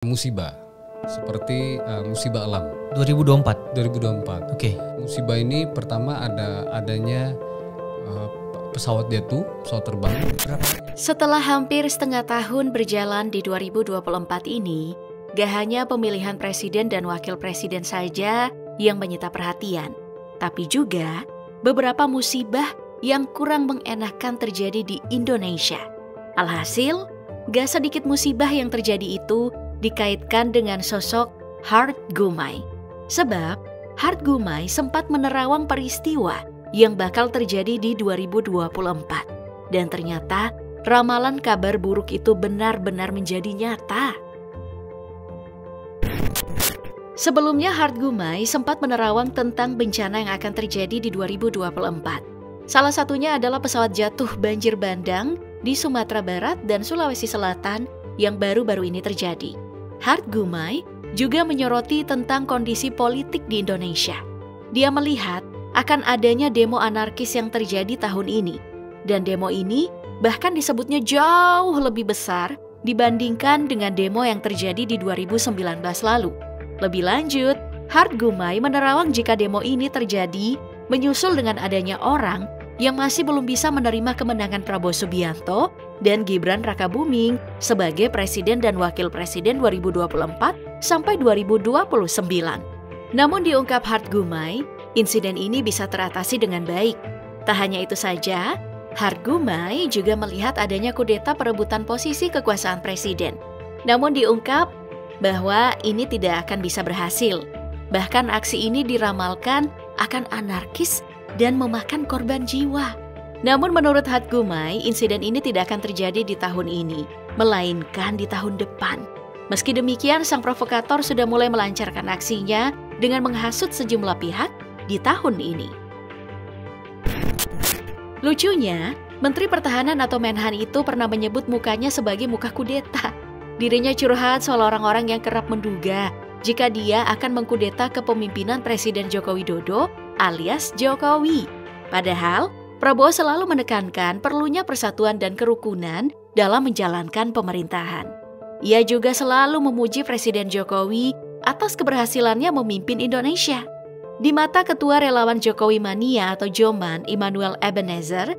Musibah, seperti musibah alam. 2024. Oke. Musibah ini pertama adanya pesawat jatuh, pesawat terbang. Setelah hampir setengah tahun berjalan di 2024 ini, gak hanya pemilihan presiden dan wakil presiden saja yang menyita perhatian, tapi juga beberapa musibah yang kurang mengenakan terjadi di Indonesia. Alhasil, gak sedikit musibah yang terjadi itu dikaitkan dengan sosok Hart Gumai. Sebab, Hart Gumai sempat menerawang peristiwa yang bakal terjadi di 2024. Dan ternyata, ramalan kabar buruk itu benar-benar menjadi nyata. Sebelumnya, Hart Gumai sempat menerawang tentang bencana yang akan terjadi di 2024. Salah satunya adalah pesawat jatuh banjir bandang di Sumatera Barat dan Sulawesi Selatan yang baru-baru ini terjadi. Hart Gumai juga menyoroti tentang kondisi politik di Indonesia. Dia melihat akan adanya demo anarkis yang terjadi tahun ini. Dan demo ini bahkan disebutnya jauh lebih besar dibandingkan dengan demo yang terjadi di 2019 lalu. Lebih lanjut, Hart Gumai menerawang jika demo ini terjadi menyusul dengan adanya orang yang masih belum bisa menerima kemenangan Prabowo Subianto dan Gibran Rakabuming sebagai presiden dan wakil presiden 2024 sampai 2029. Namun diungkap Hart Gumai, insiden ini bisa teratasi dengan baik. Tak hanya itu saja, Hart Gumai juga melihat adanya kudeta perebutan posisi kekuasaan presiden. Namun diungkap bahwa ini tidak akan bisa berhasil. Bahkan aksi ini diramalkan akan anarkis dan memakan korban jiwa. Namun menurut Hart Gumai, insiden ini tidak akan terjadi di tahun ini, melainkan di tahun depan. Meski demikian, sang provokator sudah mulai melancarkan aksinya dengan menghasut sejumlah pihak di tahun ini. Lucunya, Menteri Pertahanan atau Menhan itu pernah menyebut mukanya sebagai muka kudeta. Dirinya curhat soal orang-orang yang kerap menduga jika dia akan mengkudeta kepemimpinan Presiden Joko Widodo alias Jokowi. Padahal, Prabowo selalu menekankan perlunya persatuan dan kerukunan dalam menjalankan pemerintahan. Ia juga selalu memuji Presiden Jokowi atas keberhasilannya memimpin Indonesia. Di mata Ketua Relawan Jokowi Mania atau Joman, Immanuel Ebenezer,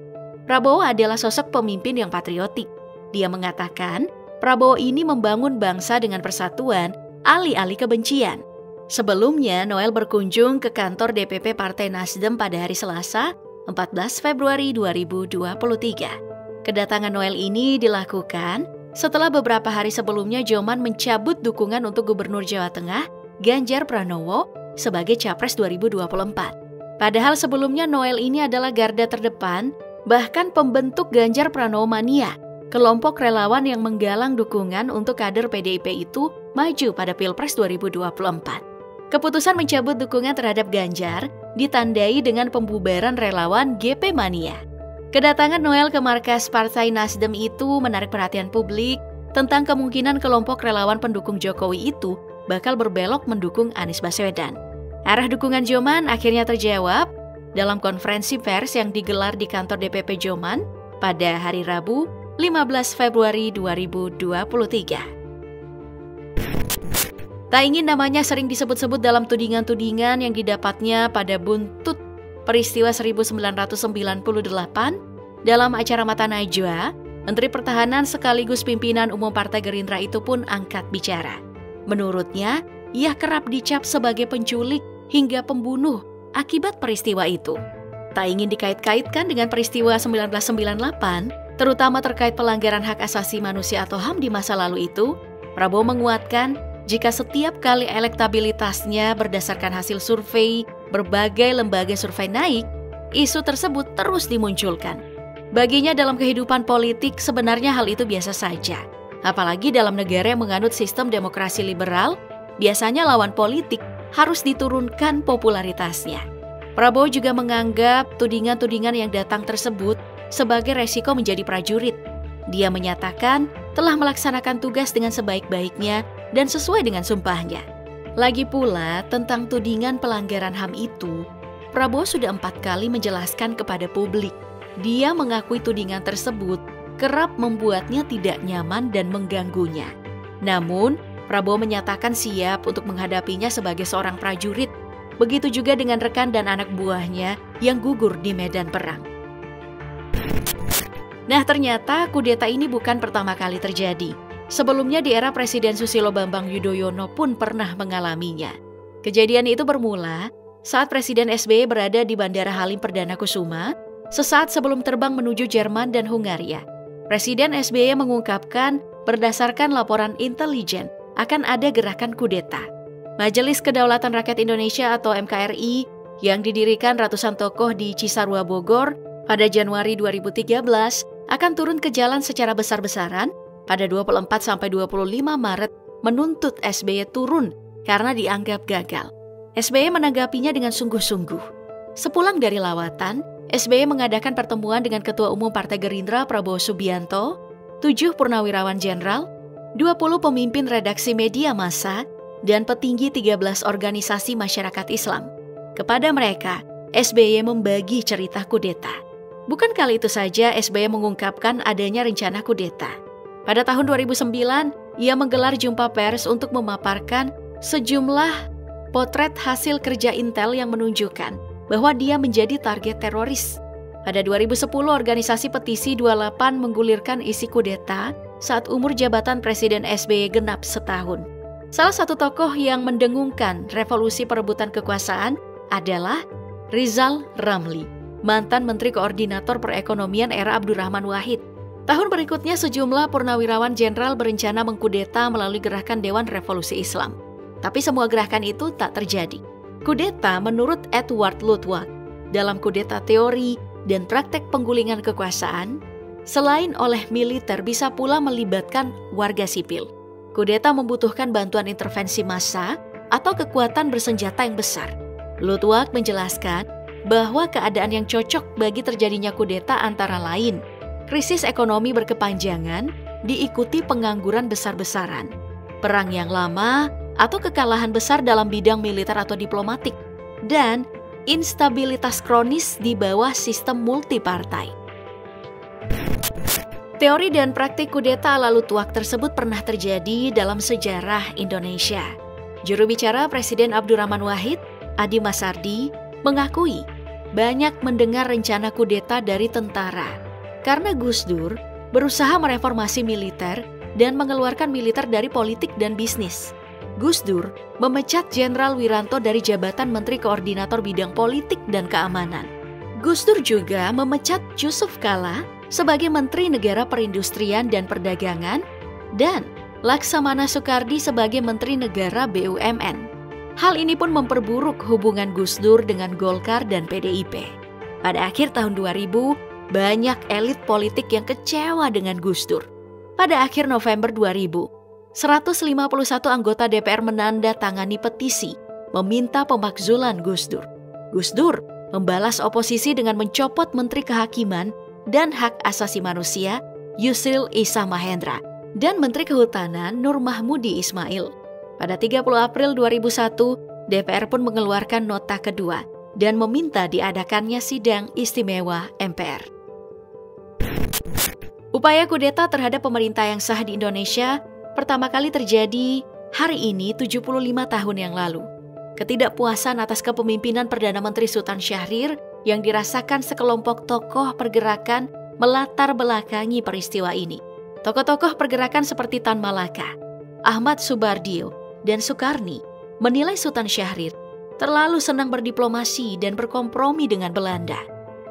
Prabowo adalah sosok pemimpin yang patriotik. Dia mengatakan, Prabowo ini membangun bangsa dengan persatuan, alih-alih kebencian. Sebelumnya, Noel berkunjung ke kantor DPP Partai Nasdem pada hari Selasa, 14 Februari 2023. Kedatangan Noel ini dilakukan setelah beberapa hari sebelumnya Joman mencabut dukungan untuk Gubernur Jawa Tengah, Ganjar Pranowo, sebagai Capres 2024. Padahal sebelumnya Noel ini adalah garda terdepan, bahkan pembentuk Ganjar Pranowo Mania, kelompok relawan yang menggalang dukungan untuk kader PDIP itu maju pada Pilpres 2024. Keputusan mencabut dukungan terhadap Ganjar ditandai dengan pembubaran relawan GP Mania. Kedatangan Noel ke markas Partai Nasdem itu menarik perhatian publik tentang kemungkinan kelompok relawan pendukung Jokowi itu bakal berbelok mendukung Anies Baswedan. Arah dukungan Joman akhirnya terjawab dalam konferensi pers yang digelar di kantor DPP Joman pada hari Rabu, 15 Februari 2023. Tak ingin namanya sering disebut-sebut dalam tudingan-tudingan yang didapatnya pada buntut peristiwa 1998 dalam acara Mata Najwa, Menteri Pertahanan sekaligus pimpinan umum Partai Gerindra itu pun angkat bicara. Menurutnya, ia kerap dicap sebagai penculik hingga pembunuh akibat peristiwa itu. Tak ingin dikait-kaitkan dengan peristiwa 1998, terutama terkait pelanggaran hak asasi manusia atau HAM di masa lalu itu, Prabowo menguatkan jika setiap kali elektabilitasnya berdasarkan hasil survei, berbagai lembaga survei naik, isu tersebut terus dimunculkan. Baginya dalam kehidupan politik sebenarnya hal itu biasa saja. Apalagi dalam negara yang menganut sistem demokrasi liberal, biasanya lawan politik harus diturunkan popularitasnya. Prabowo juga menganggap tudingan-tudingan yang datang tersebut sebagai resiko menjadi prajurit. Dia menyatakan telah melaksanakan tugas dengan sebaik-baiknya dan sesuai dengan sumpahnya. Lagi pula, tentang tudingan pelanggaran HAM itu, Prabowo sudah 4 kali menjelaskan kepada publik. Dia mengakui tudingan tersebut kerap membuatnya tidak nyaman dan mengganggunya. Namun, Prabowo menyatakan siap untuk menghadapinya sebagai seorang prajurit. Begitu juga dengan rekan dan anak buahnya yang gugur di medan perang. Nah, ternyata kudeta ini bukan pertama kali terjadi. Sebelumnya di era Presiden Susilo Bambang Yudhoyono pun pernah mengalaminya. Kejadian itu bermula saat Presiden SBY berada di Bandara Halim Perdana Kusuma sesaat sebelum terbang menuju Jerman dan Hungaria. Presiden SBY mengungkapkan berdasarkan laporan intelijen akan ada gerakan kudeta. Majelis Kedaulatan Rakyat Indonesia atau MKRI yang didirikan ratusan tokoh di Cisarua Bogor pada Januari 2013 akan turun ke jalan secara besar-besaran pada 24-25 Maret menuntut SBY turun karena dianggap gagal. SBY menanggapinya dengan sungguh-sungguh. Sepulang dari lawatan, SBY mengadakan pertemuan dengan Ketua Umum Partai Gerindra Prabowo Subianto, 7 purnawirawan jenderal, 20 pemimpin redaksi media massa, dan petinggi 13 organisasi masyarakat Islam. Kepada mereka, SBY membagi cerita kudeta. Bukan kali itu saja SBY mengungkapkan adanya rencana kudeta. Pada tahun 2009, ia menggelar jumpa pers untuk memaparkan sejumlah potret hasil kerja Intel yang menunjukkan bahwa dia menjadi target teroris. Pada 2010, organisasi Petisi 28 menggulirkan isi kudeta saat umur jabatan Presiden SBY genap setahun. Salah satu tokoh yang mendengungkan revolusi perebutan kekuasaan adalah Rizal Ramli, mantan Menteri Koordinator Perekonomian era Abdurrahman Wahid. Tahun berikutnya sejumlah purnawirawan jenderal berencana mengkudeta melalui gerakan Dewan Revolusi Islam. Tapi semua gerakan itu tak terjadi. Kudeta menurut Edward Luttwak, dalam kudeta teori dan praktek penggulingan kekuasaan, selain oleh militer bisa pula melibatkan warga sipil. Kudeta membutuhkan bantuan intervensi massa atau kekuatan bersenjata yang besar. Luttwak menjelaskan bahwa keadaan yang cocok bagi terjadinya kudeta antara lain krisis ekonomi berkepanjangan diikuti pengangguran besar-besaran, perang yang lama atau kekalahan besar dalam bidang militer atau diplomatik, dan instabilitas kronis di bawah sistem multipartai. Teori dan praktik kudeta ala Luttwak tersebut pernah terjadi dalam sejarah Indonesia. Juru bicara Presiden Abdurrahman Wahid, Adi Masardi, mengakui banyak mendengar rencana kudeta dari tentara karena Gus Dur berusaha mereformasi militer dan mengeluarkan militer dari politik dan bisnis. Gus Dur memecat Jenderal Wiranto dari jabatan Menteri Koordinator Bidang Politik dan Keamanan. Gus Dur juga memecat Yusuf Kala sebagai Menteri Negara Perindustrian dan Perdagangan dan Laksamana Soekardi sebagai Menteri Negara BUMN. Hal ini pun memperburuk hubungan Gus Dur dengan Golkar dan PDIP. Pada akhir tahun 2000, banyak elit politik yang kecewa dengan Gus Dur. Pada akhir November 2000, 151 anggota DPR menandatangani petisi meminta pemakzulan Gus Dur. Gus Dur membalas oposisi dengan mencopot Menteri Kehakiman dan Hak Asasi Manusia Yusril Issa Mahendra dan Menteri Kehutanan Nur Mahmudi Ismail. Pada 30 April 2001, DPR pun mengeluarkan nota kedua dan meminta diadakannya sidang istimewa MPR. Upaya kudeta terhadap pemerintah yang sah di Indonesia pertama kali terjadi hari ini 75 tahun yang lalu. Ketidakpuasan atas kepemimpinan Perdana Menteri Sultan Syahrir yang dirasakan sekelompok tokoh pergerakan melatar belakangi peristiwa ini. Tokoh-tokoh pergerakan seperti Tan Malaka, Ahmad Subardio, dan Sukarni menilai Sultan Syahrir terlalu senang berdiplomasi dan berkompromi dengan Belanda.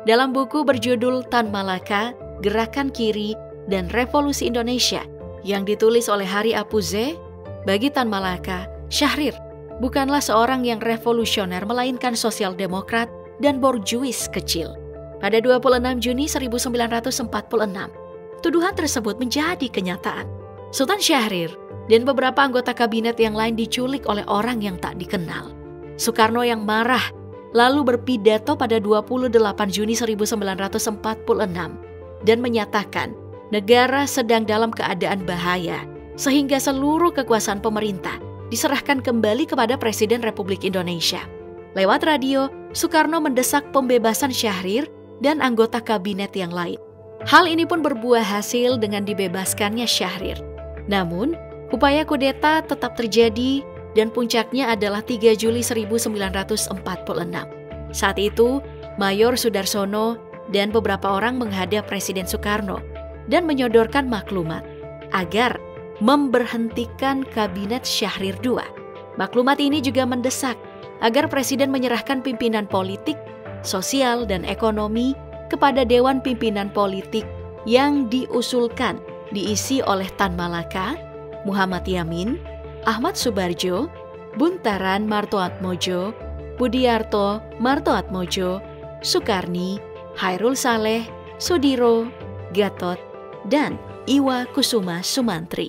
Dalam buku berjudul Tan Malaka, Gerakan Kiri dan Revolusi Indonesia yang ditulis oleh Hari Apuze, bagi Tan Malaka, Syahrir bukanlah seorang yang revolusioner melainkan sosial demokrat dan borjuis kecil. Pada 26 Juni 1946, tuduhan tersebut menjadi kenyataan. Sultan Syahrir dan beberapa anggota kabinet yang lain diculik oleh orang yang tak dikenal. Soekarno yang marah lalu berpidato pada 28 Juni 1946 dan menyatakan negara sedang dalam keadaan bahaya sehingga seluruh kekuasaan pemerintah diserahkan kembali kepada Presiden Republik Indonesia. Lewat radio, Soekarno mendesak pembebasan Syahrir dan anggota kabinet yang lain. Hal ini pun berbuah hasil dengan dibebaskannya Syahrir. Namun, Upaya kudeta tetap terjadi dan puncaknya adalah 3 Juli 1946. Saat itu, Mayor Sudarsono dan beberapa orang menghadap Presiden Soekarno dan menyodorkan maklumat agar memberhentikan Kabinet Syahrir II. Maklumat ini juga mendesak agar Presiden menyerahkan pimpinan politik, sosial, dan ekonomi kepada Dewan Pimpinan Politik yang diusulkan diisi oleh Tan Malaka, Muhammad Yamin, Ahmad Subarjo, Buntaran Martoatmojo, Budiarto Martoatmojo, Sukarni, Hairul Saleh, Sudiro, Gatot, dan Iwa Kusuma Sumantri.